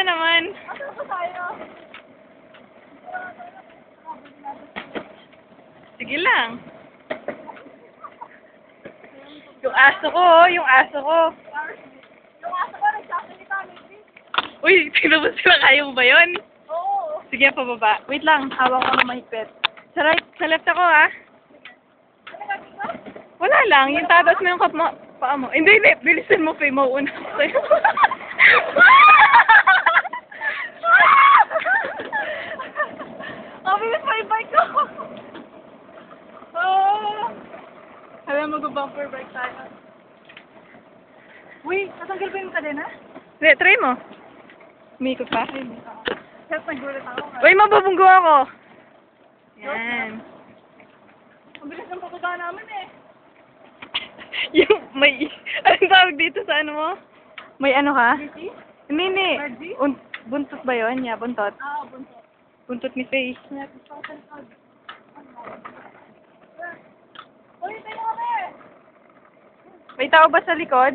na naman. Asan ba tayo? Sige lang. Yung aso ko, oh, yung aso ko. Yung aso ko, nagsasalita, maybe. Uy, tingnan mo sila, kaya mo ba yun? Oo. Sige, pababa. Wait lang, hawak ko na mahigpit. Sa right, sa left ako, ha? Ano gagawin ko? Wala lang, yung tatas mo yung kap mo, paa mo. Hindi, bilisan mo, Faye, mauuna ako sa'yo. Bilis pa yung bike ko. Hala, mag-bumper bike tayo. Uy, natanggal ba yung kadena? Hindi, try mo. Umikot pa. Kahit nagulat ako. Uy, mababunggo ako. Yan. Ang bilis ng pagkaka namin eh. Yung may, anong tawag dito sa ano mo? May ano ka? Busy? Hindi. Ready? Buntot ba yun? Yeah, buntot. Bunso. Buntot ni Faye. Gusto ko sa likod. Uy, tayo kami! May tao ba sa likod?